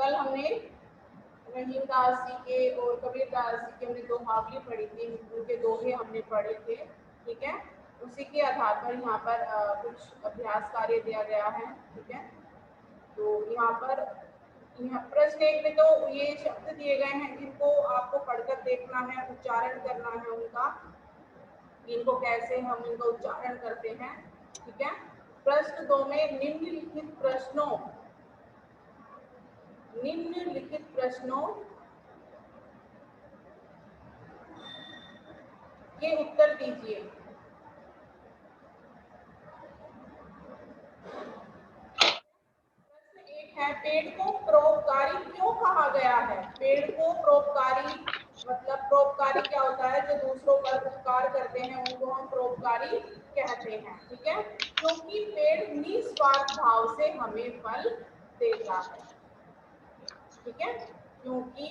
कल हमने रहीमदास जी के और कबीरदास जी के हमने दोहावली पढ़ी थी, उनके दोहे हमने पढ़े थे। ठीक है, उसी के आधार पर यहाँ पर कुछ अभ्यास कार्य दिया गया है। ठीक है, तो यहाँ पर प्रश्न एक में तो ये शब्द दिए गए हैं जिनको आपको पढ़कर देखना है, उच्चारण करना है उनका, इनको कैसे हम इनका उच्चारण करते हैं। ठीक है, प्रश्न 2 में निम्नलिखित प्रश्नों के उत्तर दीजिए। प्रश्न 1 है, पेड़ को परोपकारी क्यों कहा गया है? पेड़ को परोपकारी मतलब परोपकारी क्या होता है? जो दूसरों पर उपकार करते हैं उनको हम परोपकारी कहते हैं। ठीक है, क्योंकि पेड़ निस्वार्थ भाव से हमें फल देता है। ठीक है, क्योंकि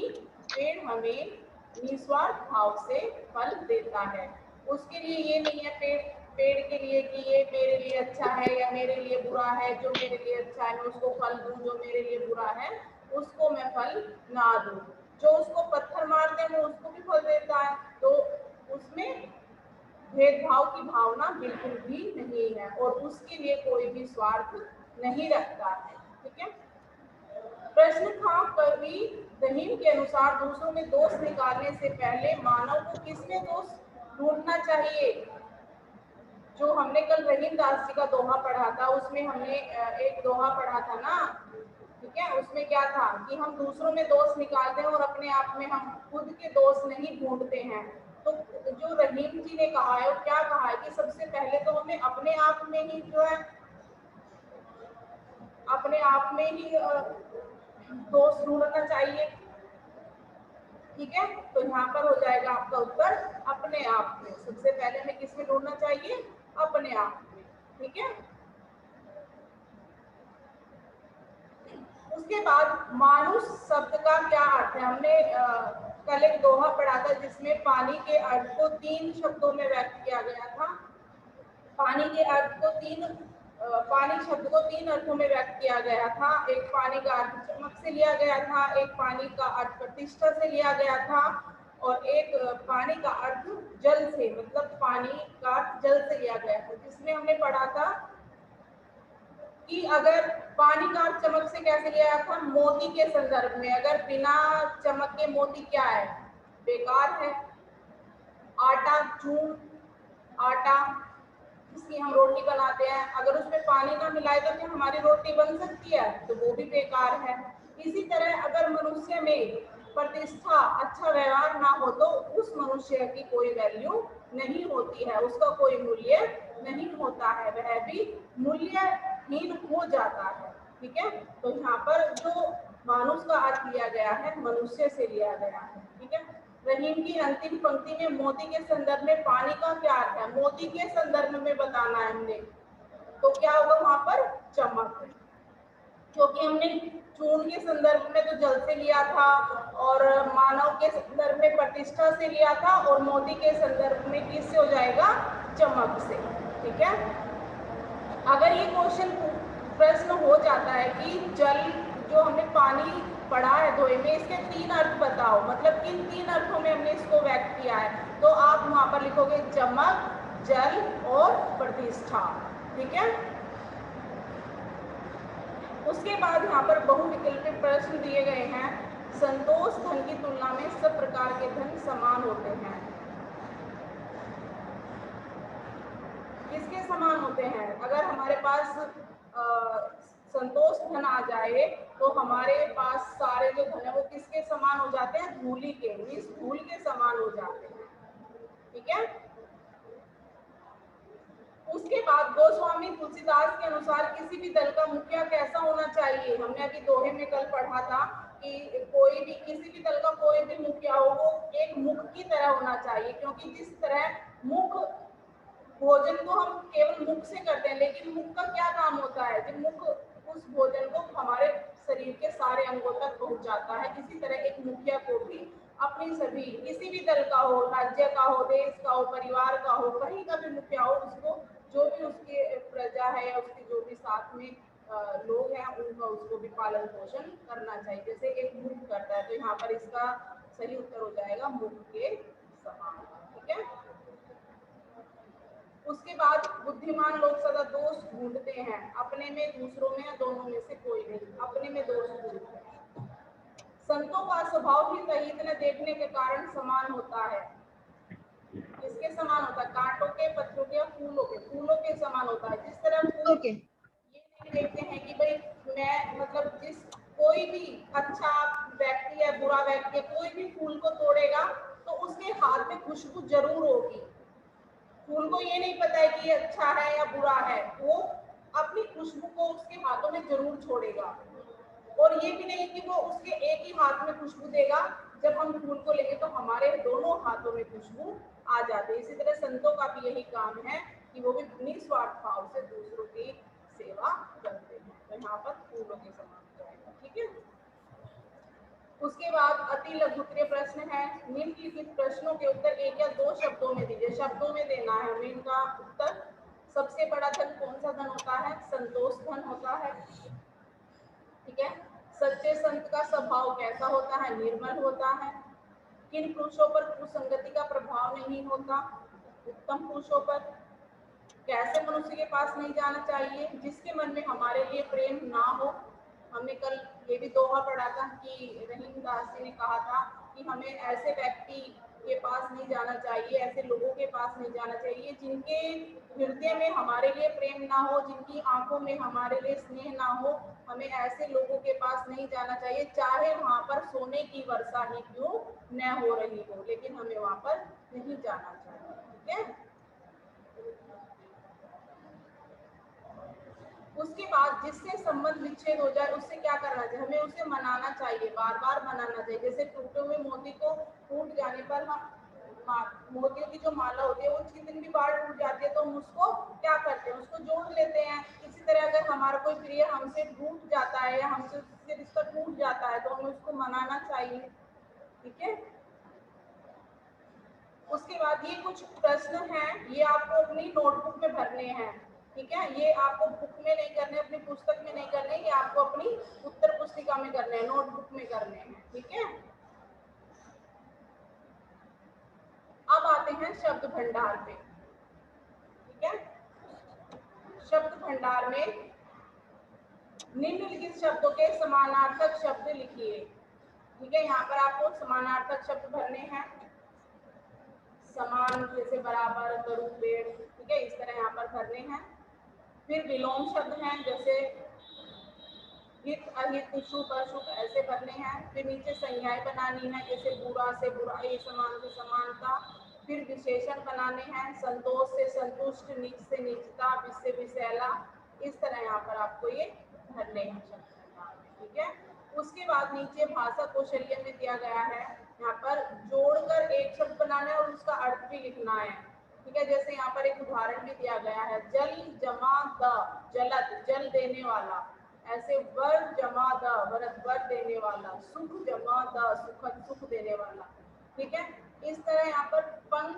पेड़ हमें निस्वार्थ भाव से फल देता है। उसके लिए ये नहीं है पेड़ के लिए कि ये मेरे लिए अच्छा है या मेरे लिए बुरा है, जो मेरे लिए अच्छा है मैं उसको फल दूं, जो मेरे लिए बुरा है उसको मैं फल ना दूं। जो उसको पत्थर मारते हैं वो उसको भी फल देता है, तो उसमें भेदभाव की भावना बिल्कुल भी नहीं है और उसके लिए कोई भी स्वार्थ नहीं रखता है। ठीक है, प्रश्न था, कवि रहीम के अनुसार दूसरों में दोष निकालने से पहले मानव को किसमें दोष ढूंढना चाहिए? जो हमने कल रहीमदास जी का दोहा पढ़ा था उसमें हमने एक दोहा पढ़ा था ना। ठीक है, उसमें क्या था कि हम दूसरों में दोष निकालते हैं और अपने आप में हम खुद के दोष नहीं ढूंढते हैं। तो जो रहीम जी ने कहा है वो क्या कहा है कि सबसे पहले तो हमें अपने आप में ही जो है अपने आप में ही दोष ढूंढना चाहिए। ठीक है, तो यहाँ पर हो जाएगा आपका उत्तर अपने आप में। सबसे पहले हमें किसमें ढूंढना चाहिए? अपने आप में। ठीक है, उसके बाद मानुष शब्द का क्या अर्थ है? हमने कल एक दोहा पढ़ा था जिसमें पानी के अर्थ को 3 शब्दों में व्यक्त किया गया था। पानी के अर्थ को पानी शब्द को 3 अर्थों में व्यक्त किया गया था। एक पानी का अर्थ चमक से लिया गया था, एक पानी का अर्थ प्रतिष्ठा से लिया गया था और एक पानी का अर्थ जल से, मतलब पानी का अर्थ जल से लिया गया था। जिसमें हमने पढ़ा था कि अगर पानी का अर्थ चमक से कैसे लिया गया था? मोती के संदर्भ में। अगर बिना चमक के मोती क्या है? बेकार है। आटा, चून, आटा जिसकी हम रोटी बनाते हैं, अगर उसमें पानी ना मिलाए तो क्या हमारी रोटी बन सकती है? तो वो भी बेकार है। इसी तरह अगर मनुष्य में प्रतिष्ठा, अच्छा व्यवहार ना हो तो उस मनुष्य की कोई वैल्यू नहीं होती है, उसका कोई मूल्य नहीं होता है, वह भी मूल्यहीन हो जाता है। ठीक है, तो यहाँ पर जो मानुष का अर्थ लिया गया है मनुष्य से लिया गया है। ठीक है, रहीम की अंतिम पंक्ति में मोती के संदर्भ में पानी का क्या अर्थ है? मोती के संदर्भ में बताना है हमने, तो क्या होगा वहां पर? चमक। क्योंकि हमने चून के संदर्भ में तो जल से लिया था और मानव के संदर्भ में प्रतिष्ठा से लिया था और मोती के संदर्भ में किससे हो जाएगा? चमक से। ठीक है, अगर ये क्वेश्चन प्रश्न हो जाता है कि जल, जो हमने पानी पढ़ा है दोहे में, इसके 3 अर्थ बताओ, मतलब किन 3 अर्थों में हमने इसको व्यक्त किया है, तो आप वहां पर लिखोगे चमक, जल और प्रतिष्ठा। ठीक है, उसके बाद यहाँ पर बहुविकल्पित प्रश्न दिए गए हैं। संतोष धन की तुलना में सब प्रकार के धन समान होते हैं। किसके समान होते हैं? अगर हमारे पास संतोष धन आ जाए तो हमारे पास सारे जो धन है वो किसके समान हो जाते हैं? धूलि के, इस धूल के समान हो जाते हैं। ठीक है, उसके बाद गोस्वामी तुलसीदास के अनुसार किसी भी दल का मुखिया कैसा होना चाहिए? हमने अभी दोहे में कल पढ़ा था कि कोई भी, किसी भी दल का कोई भी मुखिया हो वो एक मुख की तरह होना चाहिए, क्योंकि जिस तरह मुख, भोजन को हम केवल मुख से करते हैं, लेकिन मुख का क्या काम होता है? कि मुख उस भोजन को हमारे शरीर के सारे अंगों तक पहुंचाता है। इसी तरह एक मुखिया को भी अपनी सभी, किसी भी दल का हो, राज्य का हो, देश का हो, परिवार का हो, कहीं का भी मुखिया हो, उसको जो भी उसकी प्रजा है या उसके जो भी साथ में लोग हैं उनका उसको भी पालन पोषण करना चाहिए। जैसे एक मुख करता है तो यहाँ पर इसका सही उत्तर हो जाएगा मुख के समान। ठीक है। उसके बाद बुद्धिमान लोग सदा दोष ढूंढते हैं, अपने में, दूसरों में या दोनों में से कोई नहीं, अपने में दोष ढूंढते हैं। संतों का स्वभाव ही सहित न देखने के कारण समान होता है। किसके समान होता है? कांटों के, पत्थरों के या फूलों के समान होता है। जिस तरह फूल ये नहीं देखते हैं कि भाई मैं मतलब जिस कोई भी अच्छा व्यक्ति है बुरा व्यक्ति है कोई भी फूल को तोड़ेगा तो उसके हाथ में खुशबू जरूर होगी। फूल को ये नहीं पता है कि ये अच्छा है या बुरा है, वो अपनी खुशबू को उसके हाथों में जरूर छोड़ेगा। और ये भी नहीं कि वो उसके एक ही हाथ में खुशबू देगा, जब हम फूल को लेंगे तो हमारे दोनों हाथों में खुशबू आ जाती है। इसी तरह संतों का भी यही काम है कि वो भी निस्वार्थ भाव से दूसरों की सेवा करते हैं। तो यहाँ पर फूलों के समान हो जाएगा। ठीक है। उसके बाद अति लघु उत्तरीय प्रश्न है। निम्नलिखित प्रश्नों के उत्तर एक या दो शब्दों में दीजिए। शब्दों में देना है हमें इनका उत्तर। सबसे बड़ा धन कौन सा धन होता है? संतोष धन होता है। ठीक है। सच्चे संत का स्वभाव कैसा होता है? निर्मल होता है। किन पुरुषों पर कुसंगति का प्रभाव नहीं होता? उत्तम पुरुषों पर। कैसे मनुष्य के पास नहीं जाना चाहिए? जिसके मन में हमारे लिए प्रेम ना हो। हमने कल ये भी दोहा पढ़ा था कि रहीम दास जी ने कहा था कि हमें ऐसे व्यक्ति के पास नहीं जाना चाहिए, ऐसे लोगों के पास नहीं जाना चाहिए जिनके हृदय में हमारे लिए प्रेम ना हो, जिनकी आंखों में हमारे लिए स्नेह ना हो। हमें ऐसे लोगों के पास नहीं जाना चाहिए, चाहे वहां पर सोने की वर्षा ही क्यों न हो रही हो, लेकिन हमें वहां पर नहीं जाना चाहिए। ठीक है। उसके बाद जिससे संबंध विच्छेद हो जाए उससे क्या करना चाहिए? हमें उसे मनाना चाहिए, बार बार मनाना चाहिए। जैसे टूटे हुए मोती को टूट जाने पर हम मोतियों की जो माला होती है वो जितनी भी बार टूट जाती है तो हम उसको क्या करते हैं? उसको जोड़ लेते हैं। इसी तरह अगर हमारा कोई प्रिय हमसे टूट जाता है या हमसे उससे रिश्ता टूट जाता है तो हमें उसको मनाना चाहिए। ठीक है। उसके बाद ये कुछ प्रश्न हैं, ये आपको अपनी नोटबुक में भरने हैं। ठीक है। ये आपको बुक में नहीं करने, अपनी पुस्तक में नहीं करने, ये आपको अपनी उत्तर पुस्तिका में करने हैं, नोटबुक में करने हैं। ठीक है। अब आते हैं शब्द भंडार पे। ठीक है। शब्द भंडार में निम्नलिखित शब्दों के समानार्थक शब्द लिखिए। ठीक है। यहाँ पर आपको समानार्थक शब्द भरने हैं। समान जैसे बराबर, करूं, पेड़। ठीक है। इस तरह यहाँ पर भरने हैं। फिर विलोम शब्द हैं जैसे हित, अहित, शुभ, अशुभ, ऐसे भरने हैं। फिर नीचे संज्ञाएं बनानी है जैसे बुरा से बुराई, समान से समानता। फिर विशेषण बनाने हैं, संतोष से संतुष्ट, नीच से नीचता, विष से विषैला। इस तरह यहाँ पर आपको ये भरने हैं शब्द। ठीक है। उसके बाद नीचे भाषा कौशल्य में दिया गया है, यहाँ पर जोड़कर एक शब्द बनाना है और उसका अर्थ भी लिखना है। ठीक है। जैसे यहाँ पर एक उदाहरण भी दिया गया है, जल जमा द, जलद, जल देने वाला। ऐसे वर जमा द, वरद, वर देने वाला। सुख जमा द, सुखद, सुख देने वाला। ठीक है। इस तरह यहाँ पर पंख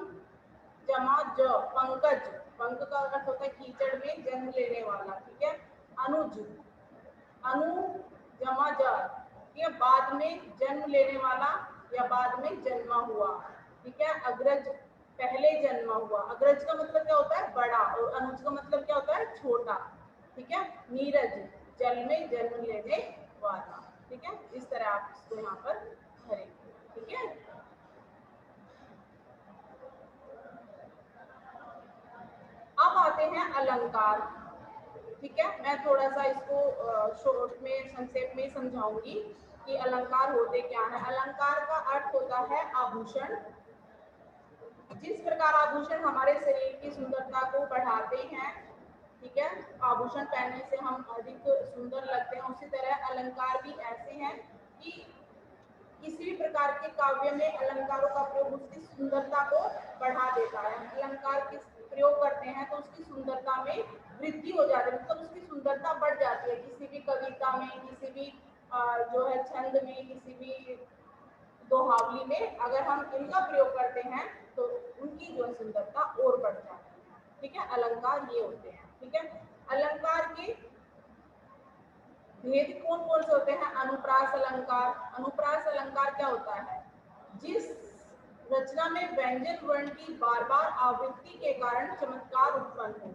जमा ज, पंकज, पंख का अर्थ होता है कीचड़ में जन्म लेने वाला। ठीक है। अनुज, अनु जमा ज, ठीक है, बाद में जन्म लेने वाला या बाद में जन्मा हुआ। ठीक है। अग्रज, पहले जन्मा हुआ। अग्रज का मतलब क्या होता है? बड़ा। और अनुज का मतलब क्या होता है? छोटा। ठीक है। नीरज, जल में जन्म लेने वाला। ठीक है। इस तरह आप इसको यहाँ पर भरेंगे। ठीक है। अब आते हैं अलंकार। ठीक है। मैं थोड़ा सा इसको शॉर्ट में, संक्षेप में समझाऊंगी कि अलंकार होते क्या है। अलंकार का अर्थ होता है आभूषण। जिस प्रकार आभूषण हमारे शरीर की सुंदरता को बढ़ाते हैं, ठीक है, आभूषण पहनने से हम अधिक सुंदर लगते हैं, उसी तरह अलंकार भी ऐसे हैं कि किसी भी प्रकार के काव्य में अलंकारों का प्रयोग उसकी सुंदरता को बढ़ा देता है। अलंकार किस प्रयोग करते हैं तो उसकी सुंदरता में वृद्धि हो जाती है, मतलब उसकी सुंदरता बढ़ जाती है। किसी भी कविता में, किसी भी जो है छंद में, किसी भी दोहावली में अगर हम इनका प्रयोग करते हैं तो उनकी जो सुंदरता और बढ़ जाती है। ठीक है। अलंकार ये होते हैं। ठीक है। अलंकार के भेद कौन कौन से होते हैं? अनुप्रास अलंकार। अनुप्रास अलंकार क्या होता है? जिस रचना में व्यंजन वर्ण की बार बार आवृत्ति के कारण चमत्कार उत्पन्न हो।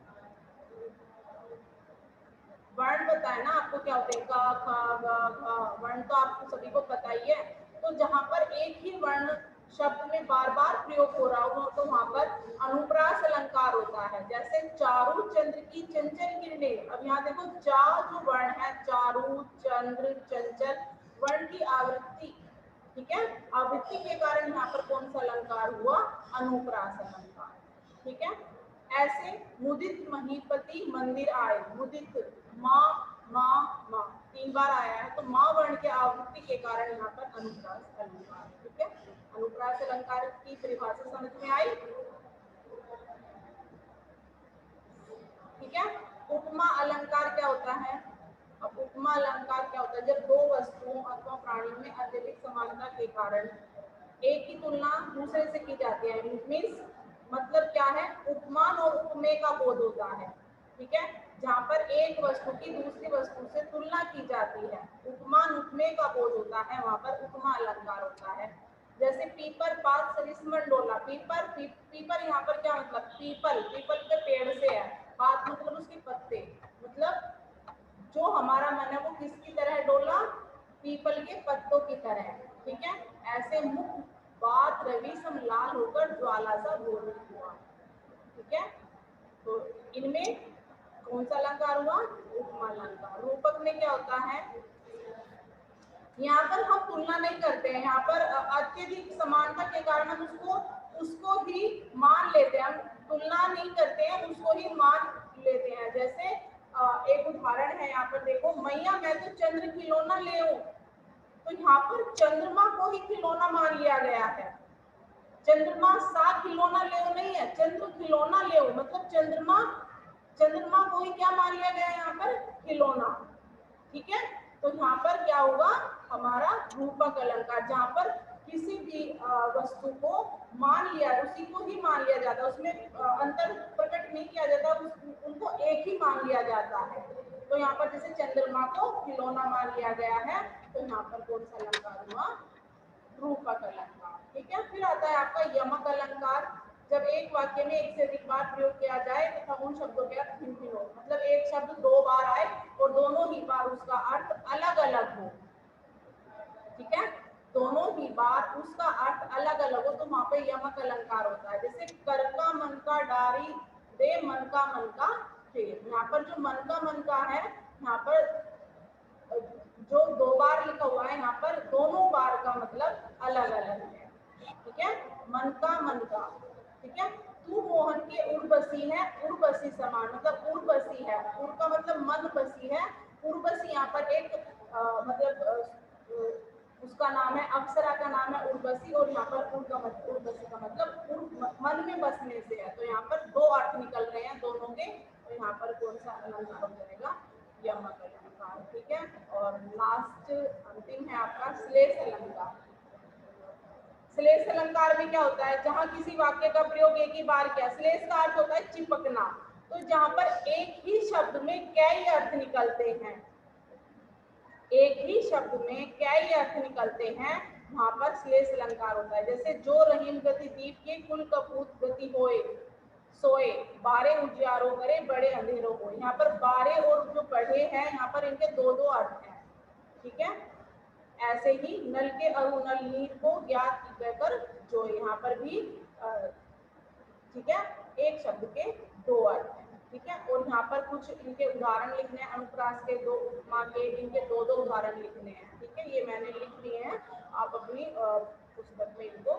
वर्ण बताए ना आपको क्या होते हैं, क ख ग घ, वर्ण तो आपको सभी को पता ही है। तो जहां पर एक ही वर्ण शब्द में बार बार प्रयोग हो रहा हो तो वहां पर अनुप्रास अलंकार होता है। जैसे चारु चंद्र की चंचल किरणें, अब यहाँ देखो चा जो वर्ण है, चारु चंद्र चंचल, वर्ण की आवृत्ति, ठीक है, आवृत्ति के कारण यहाँ पर कौन सा अलंकार हुआ? अनुप्रास अलंकार, ठीक है। ऐसे मुदित महीपति मंदिर आए, मुदित माँ माँ माँ 3 बार आया है, तो माँ वर्ण के आवृत्ति के कारण यहाँ पर अनुप्रास अलंकार, ठीक है। अनुप्रास अलंकार की परिभाषा समझ में आई, ठीक है। उपमा अलंकार क्या होता है? अब उपमा अलंकार क्या होता है? जब दो वस्तुओं अथवा प्राणियों में अत्यधिक समानता के कारण एक की तुलना दूसरे से की जाती है। मीन्स मतलब क्या है? उपमान और उपमेय का बोध होता है, ठीक है। जहाँ पर एक वस्तु की दूसरी वस्तु से तुलना की जाती है, उपमान उपमेय का बोध होता है, वहां पर उपमा अलंकार होता है। जैसे पीपर पात सरिस्मन डोला, पीपर पीपर यहाँ पर क्या मतलब? पीपल, पीपल के पेड़ से है, पात मतलब उसके पत्ते, मतलब जो हमारा मन है वो किसकी तरह डोला? पीपल के पत्तों की तरह, ठीक है। ऐसे मुख बात रवि सम लाल होकर ज्वाला सा घोरित हुआ, ठीक है। तो इनमें कौन सा अलंकार हुआ? उपमा अलंकार। रूपक में क्या होता है? यहाँ पर हम तुलना नहीं करते हैं, यहाँ पर अत्यधिक समानता के कारण हम उसको ही मान लेते हैं, हम तुलना नहीं करते हैं, उसको ही मान लेते हैं। जैसे एक उदाहरण है यहाँ पर देखो, मैया मैं तो चंद्र खिलौना ले, तो यहाँ पर चंद्रमा को ही खिलौना मान लिया गया है। चंद्रमा सा खिलौना ले नहीं है, चंद्र खिलौना ले, मतलब चंद्रमा को ही क्या मान लिया गया है यहाँ पर? खिलौना, ठीक है। तो यहाँ पर क्या होगा? हमारा रूपक अलंकार, जहाँ पर किसी भी वस्तु को मान लिया, उसी को ही मान लिया जाता है, उसमें अंतर प्रकट नहीं किया जाता, उनको एक ही मान लिया जाता है। तो यहाँ पर जैसे चंद्रमा को खिलौना मान लिया गया है, तो यहाँ पर कौन सा अलंकार हुआ? रूपक अलंकार, ठीक है। फिर आता है आपका यमक अलंकार। जब एक वाक्य में एक से अधिक बार प्रयोग किया जाए तथा उन शब्दों के अर्थ भिन्न भिन्न हो, मतलब एक शब्द 2 बार आए और दोनों ही बार उसका अर्थ अलग अलग हो, ठीक है, दोनों ही बार उसका अर्थ अलग अलग हो, तो वहां पे यमक अलंकार होता है। जैसे कर का मन का डारी दे मन का फेर, यहाँ पर जो मन का है, यहाँ पर जो 2 बार लिखा हुआ है, यहाँ पर दोनों बार का मतलब अलग अलग है, ठीक है। मन का, ठीक है। तू मोहन के उर्वशी है, उर्वशी समान, मतलब उर्वशी है, उर का मतलब मन बसी है, उर्वशी यहाँ पर एक मतलब उसका नाम है, अप्सरा का नाम है उर्वशी, और यहाँ पर उर्वशी का मतलब मन में बसने से है। तो यहाँ पर 2 अर्थ निकल रहे हैं दोनों के, तो यहाँ पर कौन सा अलंकार हो जाएगा? यमक अलंकार, ठीक है। और लास्ट अंतिम है आपका श्लेष अलंकार। श्लेष अलंकार में क्या होता है? जहां किसी वाक्य का प्रयोग एक ही बार किया, श्लेष का अर्थ होता है चिपकना, तो जहां पर एक ही शब्द में कई अर्थ निकलते हैं, एक ही शब्द में कई अर्थ निकलते हैं, वहां पर श्लेष अलंकार होता है। जैसे जो रहीम गति दीप के कुल कपूत गति होए सोए, बारे उजियारो करे बड़े अंधेरों को, यहाँ पर बारे और जो बढ़े हैं, यहाँ पर इनके 2-2 अर्थ हैं, ठीक है। ऐसे ही नल के अरुणल नीर को ज्ञात कहकर जो, यहाँ पर भी ठीक है, एक शब्द के 2 अर्थ हैं, ठीक है। और यहाँ पर कुछ इनके उदाहरण लिखने हैं, अनुप्रास के 2, उपमा के, इनके 2-2 उदाहरण लिखने हैं, ठीक है। ये मैंने लिख दिए हैं, आप अपनी पुस्तक में इनको